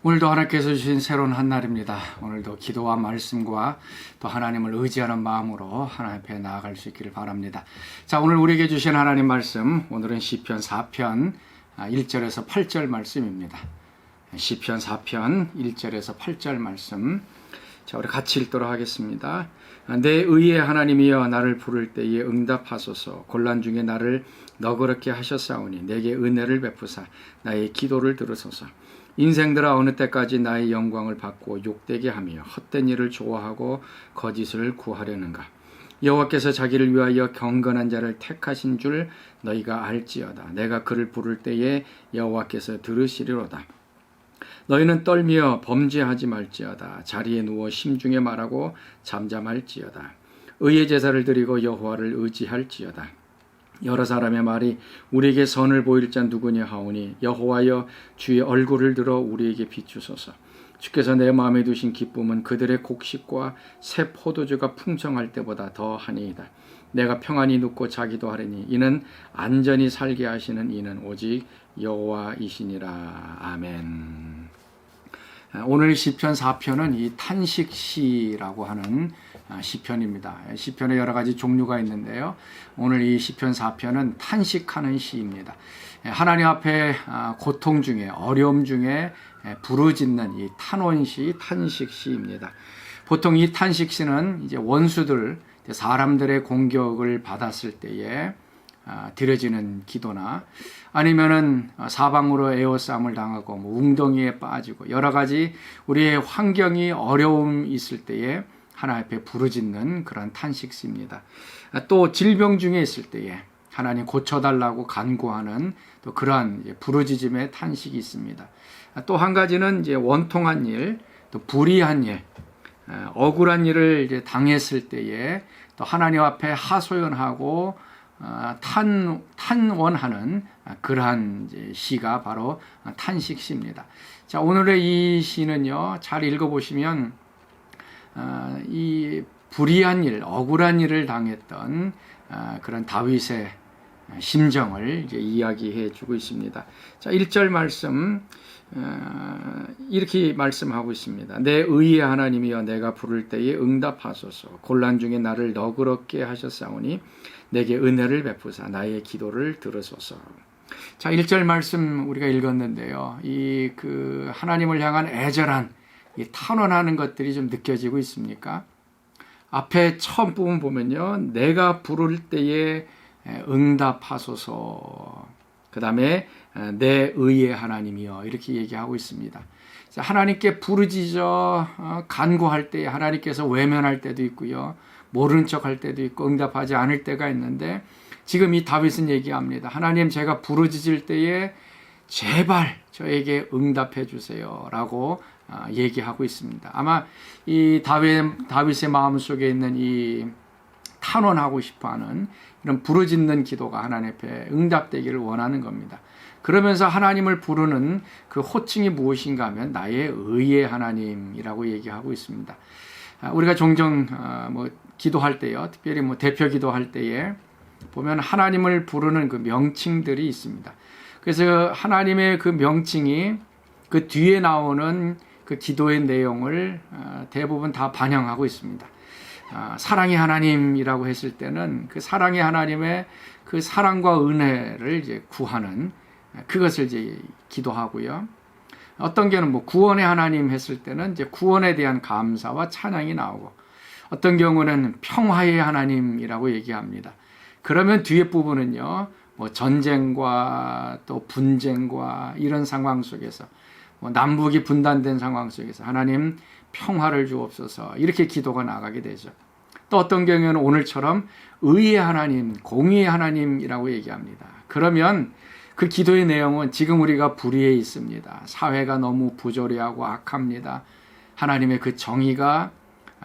오늘도 하나님께서 주신 새로운 한 날입니다. 오늘도 기도와 말씀과 또 하나님을 의지하는 마음으로 하나님 앞에 나아갈 수 있기를 바랍니다. 자, 오늘 우리에게 주신 하나님 말씀, 오늘은 시편 4편 1절에서 8절 말씀입니다. 시편 4편 1절에서 8절 말씀. 자, 우리 같이 읽도록 하겠습니다. 내 의의 하나님이여 나를 부를 때에 응답하소서. 곤란 중에 나를 너그럽게 하셨사오니 내게 은혜를 베푸사 나의 기도를 들으소서. 인생들아 어느 때까지 나의 영광을 받고 욕되게 하며 헛된 일을 좋아하고 거짓을 구하려는가. 여호와께서 자기를 위하여 경건한 자를 택하신 줄 너희가 알지어다. 내가 그를 부를 때에 여호와께서 들으시리로다. 너희는 떨며 범죄하지 말지어다. 자리에 누워 심중에 말하고 잠잠할지어다. 의의 제사를 드리고 여호와를 의지할지어다. 여러 사람의 말이 우리에게 선을 보일 자 누구냐 하오니 여호와여 주의 얼굴을 들어 우리에게 비추소서. 주께서 내 마음에 두신 기쁨은 그들의 곡식과 새 포도주가 풍성할 때보다 더하니이다. 내가 평안히 눕고 자기도 하리니 이는 안전히 살게 하시는 이는 오직 여호와이시니라. 아멘. 오늘 시편 4편은 이 탄식시라고 하는 시편입니다. 시편에 여러 가지 종류가 있는데요. 오늘 이 시편 4편은 탄식하는 시입니다. 하나님 앞에 고통 중에 어려움 중에 부르짖는 이 탄원시, 탄식시입니다. 보통 이 탄식시는 이제 원수들, 사람들의 공격을 받았을 때에 드려지는 기도나 아니면은 사방으로 에워싸움을 당하고 웅덩이에 빠지고 여러 가지 우리의 환경이 어려움이 있을 때에 하나님 앞에 부르짖는 그런 탄식시입니다. 또 질병 중에 있을 때에 하나님 고쳐달라고 간구하는 또 그러한 부르짖음의 탄식이 있습니다. 또 한 가지는 이제 원통한 일, 또 불의한 일, 억울한 일을 이제 당했을 때에 또 하나님 앞에 하소연하고 탄원하는 그러한 시가 바로 탄식시입니다. 자, 오늘의 이 시는요, 잘 읽어보시면 이 불의한 일, 억울한 일을 당했던 그런 다윗의 심정을 이제 이야기해 주고 있습니다. 자, 1절 말씀 이렇게 말씀하고 있습니다. 내 의의 하나님이여 내가 부를 때에 응답하소서. 곤란 중에 나를 너그럽게 하셨사오니 내게 은혜를 베푸사 나의 기도를 들으소서. 자, 1절 말씀 우리가 읽었는데요. 이 하나님을 향한 애절한 이 탄원하는 것들이 좀 느껴지고 있습니까? 앞에 처음 부분 보면요. 내가 부를 때에 응답하소서. 그 다음에 내 의의 하나님이여 이렇게 얘기하고 있습니다. 자, 하나님께 부르짖어 간구할 때에 하나님께서 외면할 때도 있고요. 모르는 척할 때도 있고 응답하지 않을 때가 있는데 지금 이 다윗은 얘기합니다. 하나님 제가 부르짖을 때에 제발 저에게 응답해 주세요 라고 얘기하고 있습니다. 아마 이 다윗의 마음속에 있는 이 탄원하고 싶어하는 이런 부르짖는 기도가 하나님 앞에 응답되기를 원하는 겁니다. 그러면서 하나님을 부르는 그 호칭이 무엇인가 하면 나의 의의 하나님이라고 얘기하고 있습니다. 우리가 종종 기도할 때요, 특별히 대표 기도할 때에 보면 하나님을 부르는 그 명칭들이 있습니다. 그래서 하나님의 그 명칭이 그 뒤에 나오는 그 기도의 내용을 대부분 다 반영하고 있습니다. 사랑의 하나님이라고 했을 때는 그 사랑의 하나님의 그 사랑과 은혜를 이제 구하는 그것을 이제 기도하고요. 어떤 경우는 구원의 하나님 했을 때는 이제 구원에 대한 감사와 찬양이 나오고 어떤 경우는 평화의 하나님이라고 얘기합니다. 그러면 뒤에 부분은요, 전쟁과 또 분쟁과 이런 상황 속에서 남북이 분단된 상황 속에서 하나님 평화를 주옵소서 이렇게 기도가 나가게 되죠. 또 어떤 경우에는 오늘처럼 의의 하나님, 공의의 하나님이라고 얘기합니다. 그러면 그 기도의 내용은 지금 우리가 불의에 있습니다. 사회가 너무 부조리하고 악합니다. 하나님의 그 정의가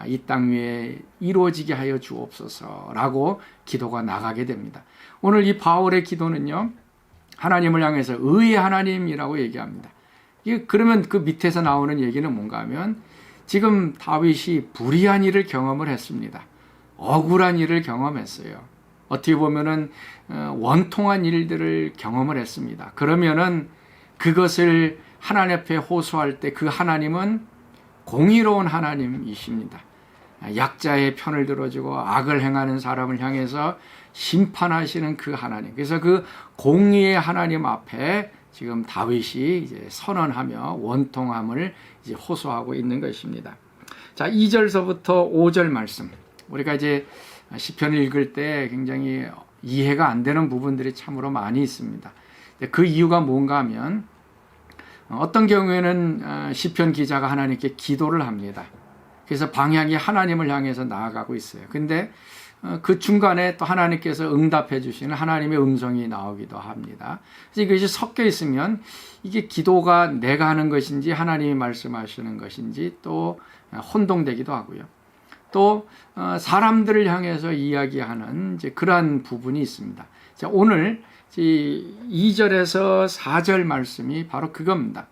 이 땅 위에 이루어지게 하여 주옵소서라고 기도가 나가게 됩니다. 오늘 이 바울의 기도는요, 하나님을 향해서 의의 하나님이라고 얘기합니다. 그러면 그 밑에서 나오는 얘기는 뭔가 하면 지금 다윗이 불의한 일을 경험을 했습니다. 억울한 일을 경험했어요. 어떻게 보면은 원통한 일들을 경험을 했습니다. 그러면은 그것을 하나님 앞에 호소할 때 그 하나님은 공의로운 하나님이십니다. 약자의 편을 들어주고 악을 행하는 사람을 향해서 심판하시는 그 하나님. 그래서 그 공의의 하나님 앞에 지금 다윗이 이제 선언하며 원통함을 이제 호소하고 있는 것입니다. 자, 2절서부터 5절 말씀. 우리가 이제 시편을 읽을 때 굉장히 이해가 안 되는 부분들이 참으로 많이 있습니다. 그 이유가 뭔가 하면 어떤 경우에는 시편 기자가 하나님께 기도를 합니다. 그래서 방향이 하나님을 향해서 나아가고 있어요. 근데 그 중간에 또 하나님께서 응답해 주시는 하나님의 음성이 나오기도 합니다. 그래서 이것이 섞여 있으면 이게 기도가 내가 하는 것인지 하나님이 말씀하시는 것인지 또 혼동되기도 하고요. 또 사람들을 향해서 이야기하는 이제 그러한 부분이 있습니다. 자, 오늘 2절에서 4절 말씀이 바로 그겁니다.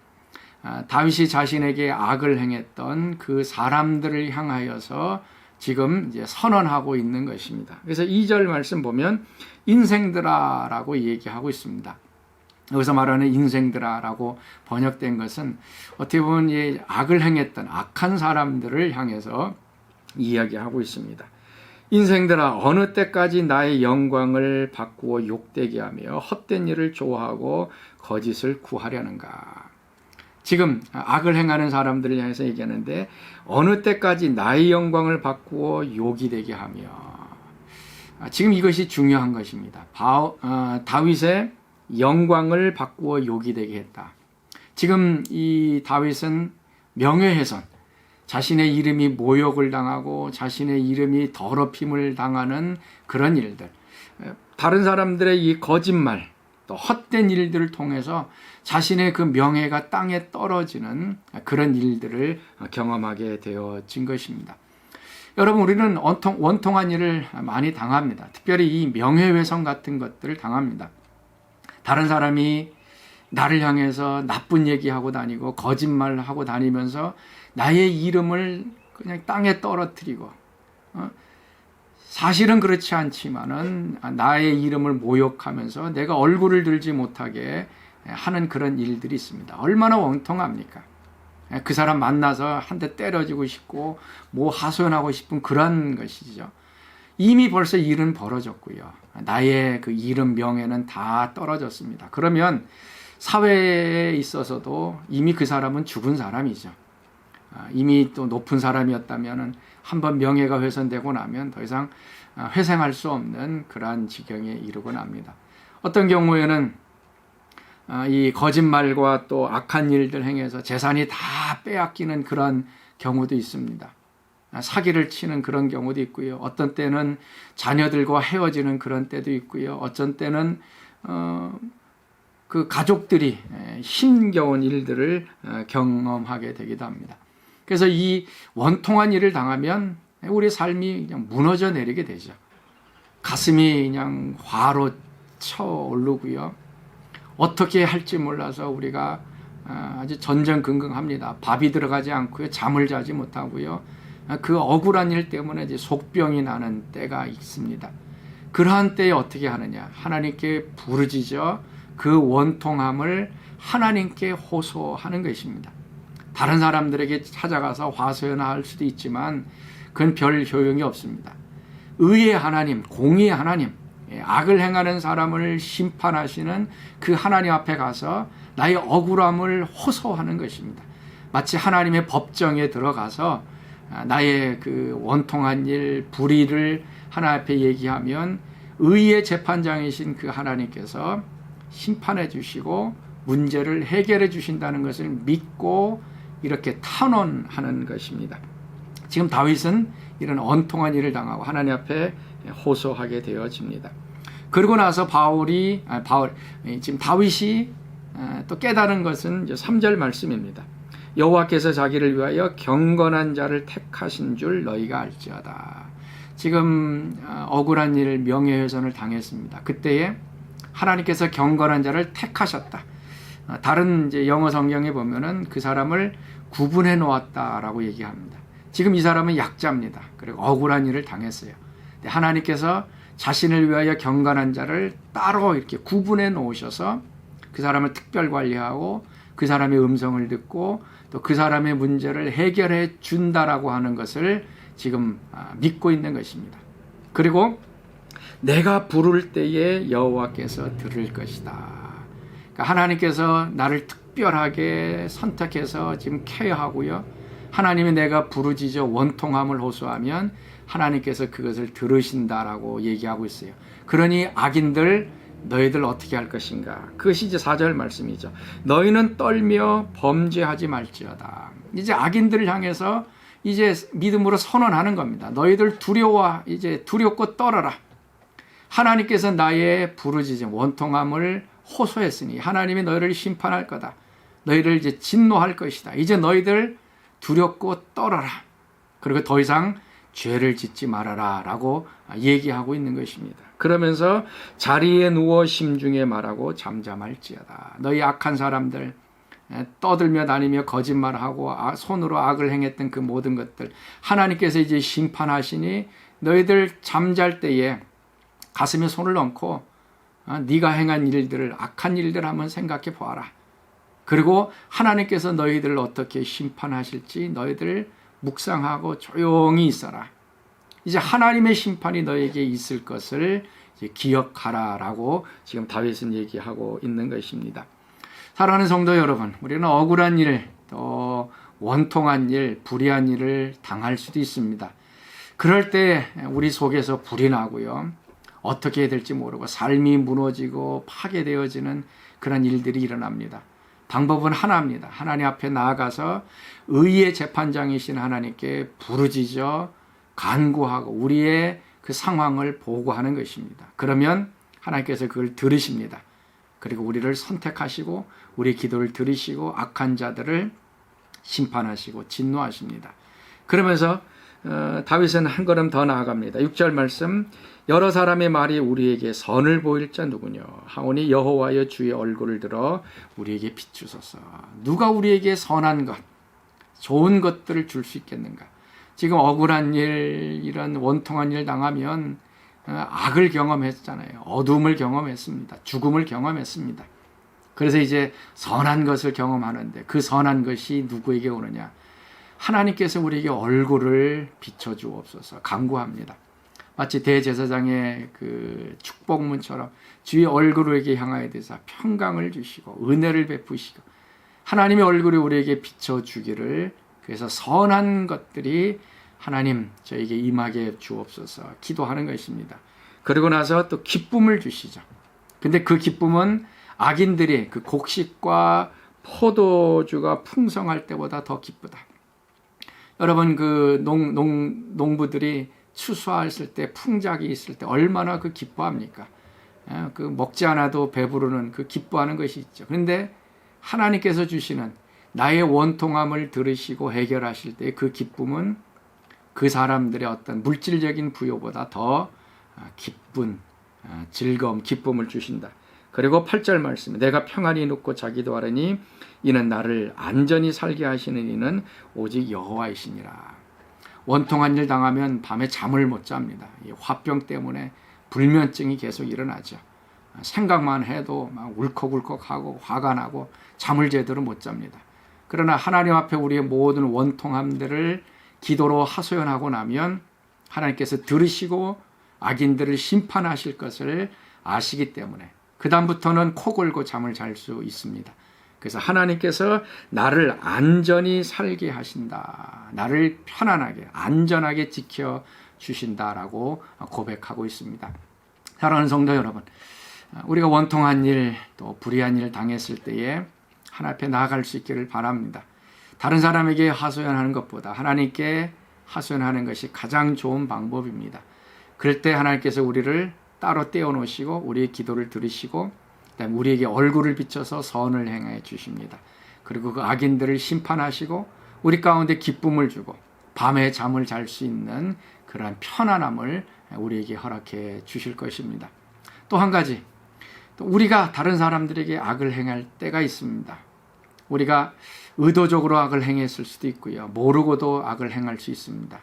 다윗이 자신에게 악을 행했던 그 사람들을 향하여서 지금 이제 선언하고 있는 것입니다. 그래서 2절 말씀 보면 인생들아라고 얘기하고 있습니다. 여기서 말하는 인생들아라고 번역된 것은 어떻게 보면 이 악을 행했던 악한 사람들을 향해서 이야기하고 있습니다. 인생들아, 어느 때까지 나의 영광을 바꾸어 욕되게 하며 헛된 일을 좋아하고 거짓을 구하려는가. 지금 악을 행하는 사람들을 향해서 얘기하는데 어느 때까지 나의 영광을 바꾸어 욕이 되게 하며, 지금 이것이 중요한 것입니다. 다윗의 영광을 바꾸어 욕이 되게 했다. 지금 이 다윗은 명예훼손, 자신의 이름이 모욕을 당하고 자신의 이름이 더럽힘을 당하는 그런 일들, 다른 사람들의 이 거짓말, 또 헛된 일들을 통해서 자신의 그 명예가 땅에 떨어지는 그런 일들을 경험하게 되어진 것입니다. 여러분, 우리는 원통한 일을 많이 당합니다. 특별히 이 명예훼손 같은 것들을 당합니다. 다른 사람이 나를 향해서 나쁜 얘기하고 다니고 거짓말하고 다니면서 나의 이름을 그냥 땅에 떨어뜨리고, 사실은 그렇지 않지만은 나의 이름을 모욕하면서 내가 얼굴을 들지 못하게 하는 그런 일들이 있습니다. 얼마나 원통합니까? 그 사람 만나서 한 대 때려주고 싶고 뭐 하소연하고 싶은 그런 것이죠. 이미 벌써 일은 벌어졌고요. 나의 그 이름 명예는 다 떨어졌습니다. 그러면 사회에 있어서도 이미 그 사람은 죽은 사람이죠. 이미 또 높은 사람이었다면 한번 명예가 훼손되고 나면 더 이상 회생할 수 없는 그러한 지경에 이르곤 합니다. 어떤 경우에는 이 거짓말과 또 악한 일들 행해서 재산이 다 빼앗기는 그런 경우도 있습니다. 사기를 치는 그런 경우도 있고요. 어떤 때는 자녀들과 헤어지는 그런 때도 있고요. 어떤 때는 그 가족들이 힘겨운 일들을 경험하게 되기도 합니다. 그래서 이 원통한 일을 당하면 우리 삶이 그냥 무너져 내리게 되죠. 가슴이 그냥 화로 쳐오르고요. 어떻게 할지 몰라서 우리가 아주 전전긍긍합니다. 밥이 들어가지 않고요. 잠을 자지 못하고요. 그 억울한 일 때문에 이제 속병이 나는 때가 있습니다. 그러한 때에 어떻게 하느냐? 하나님께 부르짖어 그 원통함을 하나님께 호소하는 것입니다. 다른 사람들에게 찾아가서 화소연할 수도 있지만 그건 별 효용이 없습니다. 의의 하나님, 공의의 하나님, 악을 행하는 사람을 심판하시는 그 하나님 앞에 가서 나의 억울함을 호소하는 것입니다. 마치 하나님의 법정에 들어가서 나의 그 원통한 일, 불의를 하나님 앞에 얘기하면 의의 재판장이신 그 하나님께서 심판해 주시고 문제를 해결해 주신다는 것을 믿고 이렇게 탄원하는 것입니다. 지금 다윗은 이런 원통한 일을 당하고 하나님 앞에 호소하게 되어집니다. 그러고 나서 지금 다윗이 또 깨달은 것은 3절 말씀입니다. 여호와께서 자기를 위하여 경건한 자를 택하신 줄 너희가 알지어다. 지금 억울한 일, 명예훼손을 당했습니다. 그때에 하나님께서 경건한 자를 택하셨다. 다른 이제 영어 성경에 보면은 그 사람을 구분해 놓았다라고 얘기합니다. 지금 이 사람은 약자입니다. 그리고 억울한 일을 당했어요. 하나님께서 자신을 위하여 경건한 자를 따로 이렇게 구분해 놓으셔서 그 사람을 특별 관리하고 그 사람의 음성을 듣고 또 그 사람의 문제를 해결해 준다라고 하는 것을 지금 믿고 있는 것입니다. 그리고 내가 부를 때에 여호와께서 들을 것이다. 그러니까 하나님께서 나를 특별하게 선택해서 지금 케어하고요. 하나님이 내가 부르짖어 원통함을 호소하면 하나님께서 그것을 들으신다라고 얘기하고 있어요. 그러니 악인들 너희들 어떻게 할 것인가? 그것이 이제 4절 말씀이죠. 너희는 떨며 범죄하지 말지어다. 이제 악인들을 향해서 이제 믿음으로 선언하는 겁니다. 너희들 이제 두렵고 떨어라. 하나님께서 나의 부르짖음 원통함을 호소했으니 하나님이 너희를 심판할 거다. 너희를 이제 진노할 것이다. 이제 너희들 두렵고 떨어라. 그리고 더 이상 죄를 짓지 말아라 라고 얘기하고 있는 것입니다. 그러면서 자리에 누워 심중에 말하고 잠잠할지어다. 너희 악한 사람들 떠들며 다니며 거짓말하고 손으로 악을 행했던 그 모든 것들 하나님께서 이제 심판하시니 너희들 잠잘 때에 가슴에 손을 얹고 네가 행한 일들을 악한 일들 한번 생각해 보아라. 그리고 하나님께서 너희들을 어떻게 심판하실지 너희들 묵상하고 조용히 있어라. 이제 하나님의 심판이 너에게 있을 것을 이제 기억하라라고 지금 다윗은 얘기하고 있는 것입니다. 사랑하는 성도 여러분, 우리는 억울한 일, 또 원통한 일, 불의한 일을 당할 수도 있습니다. 그럴 때 우리 속에서 불이 나고요. 어떻게 해야 될지 모르고 삶이 무너지고 파괴되어지는 그런 일들이 일어납니다. 방법은 하나입니다. 하나님 앞에 나아가서 의의 재판장이신 하나님께 부르짖어 간구하고 우리의 그 상황을 보고하는 것입니다. 그러면 하나님께서 그걸 들으십니다. 그리고 우리를 선택하시고 우리 기도를 들으시고 악한 자들을 심판하시고 진노하십니다. 그러면서 다윗은 한 걸음 더 나아갑니다. 6절 말씀 여러 사람의 말이 우리에게 선을 보일 자 누구뇨 하오니 여호와여 주의 얼굴을 들어 우리에게 비추소서. 누가 우리에게 선한 것 좋은 것들을 줄 수 있겠는가? 지금 억울한 일 이런 원통한 일 당하면 악을 경험했잖아요. 어둠을 경험했습니다. 죽음을 경험했습니다. 그래서 이제 선한 것을 경험하는데 그 선한 것이 누구에게 오느냐? 하나님께서 우리에게 얼굴을 비춰주옵소서 간구합니다. 마치 대제사장의 그 축복문처럼 주의 얼굴에게 향하여 되사 평강을 주시고 은혜를 베푸시고 하나님의 얼굴이 우리에게 비춰주기를 그래서 선한 것들이 하나님 저에게 임하게 주옵소서 기도하는 것입니다. 그리고 나서 또 기쁨을 주시죠. 근데 그 기쁨은 악인들이 그 곡식과 포도주가 풍성할 때보다 더 기쁘다. 여러분 그 농부들이 추수했을 때 풍작이 있을 때 얼마나 그 기뻐합니까? 그 먹지 않아도 배부르는 그 기뻐하는 것이 있죠. 그런데 하나님께서 주시는 나의 원통함을 들으시고 해결하실 때 그 기쁨은 그 사람들의 어떤 물질적인 부여보다 더 기쁜 즐거움, 기쁨을 주신다. 그리고 8절 말씀 내가 평안히 눕고 자기도 하려니 이는 나를 안전히 살게 하시는 이는 오직 여호와이시니라. 원통한 일 당하면 밤에 잠을 못 잡니다. 이 화병 때문에 불면증이 계속 일어나죠. 생각만 해도 막 울컥울컥하고 화가 나고 잠을 제대로 못 잡니다. 그러나 하나님 앞에 우리의 모든 원통함들을 기도로 하소연하고 나면 하나님께서 들으시고 악인들을 심판하실 것을 아시기 때문에 그 다음부터는 코 골고 잠을 잘 수 있습니다. 그래서 하나님께서 나를 안전히 살게 하신다. 나를 편안하게 안전하게 지켜주신다라고 고백하고 있습니다. 사랑하는 성도 여러분, 우리가 원통한 일 또 불의한 일을 당했을 때에 하나님 앞에 나아갈 수 있기를 바랍니다. 다른 사람에게 하소연하는 것보다 하나님께 하소연하는 것이 가장 좋은 방법입니다. 그럴 때 하나님께서 우리를 따로 떼어놓으시고 우리의 기도를 들으시고 그다음에 우리에게 얼굴을 비춰서 선을 행해 주십니다. 그리고 그 악인들을 심판하시고 우리 가운데 기쁨을 주고 밤에 잠을 잘 수 있는 그러한 편안함을 우리에게 허락해 주실 것입니다. 또 한 가지, 또 우리가 다른 사람들에게 악을 행할 때가 있습니다. 우리가 의도적으로 악을 행했을 수도 있고요. 모르고도 악을 행할 수 있습니다.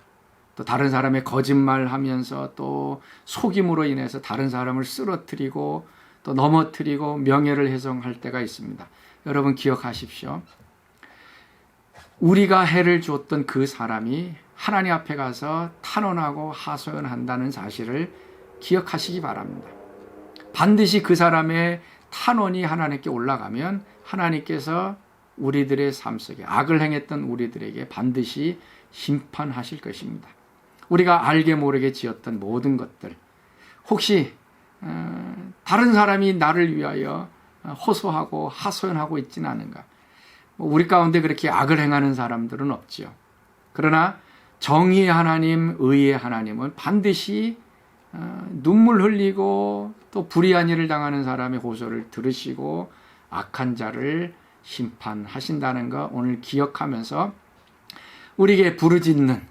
또 다른 사람의 거짓말하면서 또 속임으로 인해서 다른 사람을 쓰러뜨리고 또 넘어뜨리고 명예를 훼손할 때가 있습니다. 여러분 기억하십시오. 우리가 해를 주었던 그 사람이 하나님 앞에 가서 탄원하고 하소연한다는 사실을 기억하시기 바랍니다. 반드시 그 사람의 탄원이 하나님께 올라가면 하나님께서 우리들의 삶 속에 악을 행했던 우리들에게 반드시 심판하실 것입니다. 우리가 알게 모르게 지었던 모든 것들, 혹시 다른 사람이 나를 위하여 호소하고 하소연하고 있지는 않은가? 우리 가운데 그렇게 악을 행하는 사람들은 없지요. 그러나 정의의 하나님, 의의 하나님은 반드시 눈물 흘리고 또 불의한 일을 당하는 사람의 호소를 들으시고 악한 자를 심판하신다는 거 오늘 기억하면서 우리에게 부르짖는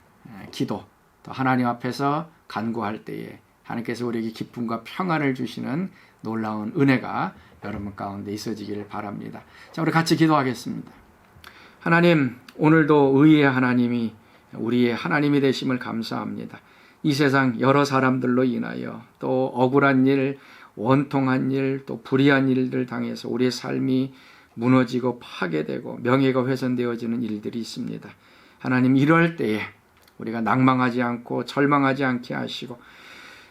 기도, 또 하나님 앞에서 간구할 때에 하나님께서 우리에게 기쁨과 평안을 주시는 놀라운 은혜가 여러분 가운데 있어지기를 바랍니다. 자, 우리 같이 기도하겠습니다. 하나님, 오늘도 의의 하나님이 우리의 하나님이 되심을 감사합니다. 이 세상 여러 사람들로 인하여 또 억울한 일, 원통한 일, 또 불의한 일들 당해서 우리의 삶이 무너지고 파괴되고 명예가 훼손되어지는 일들이 있습니다. 하나님, 이럴 때에 우리가 낭망하지 않고 절망하지 않게 하시고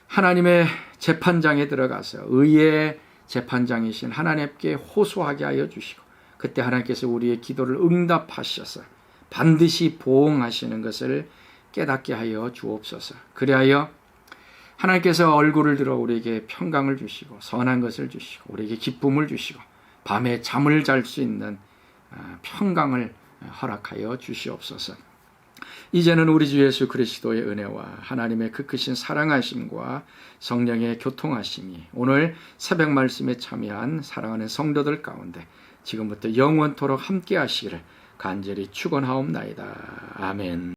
하나님의 재판장에 들어가서 의의 재판장이신 하나님께 호소하게 하여 주시고 그때 하나님께서 우리의 기도를 응답하셔서 반드시 보응하시는 것을 깨닫게 하여 주옵소서. 그리하여 하나님께서 얼굴을 들어 우리에게 평강을 주시고 선한 것을 주시고 우리에게 기쁨을 주시고 밤에 잠을 잘 수 있는 평강을 허락하여 주시옵소서. 이제는 우리 주 예수 그리스도의 은혜와 하나님의 그 크신 사랑하심과 성령의 교통하심이 오늘 새벽 말씀에 참여한 사랑하는 성도들 가운데 지금부터 영원토록 함께 하시기를 간절히 축원하옵나이다. 아멘.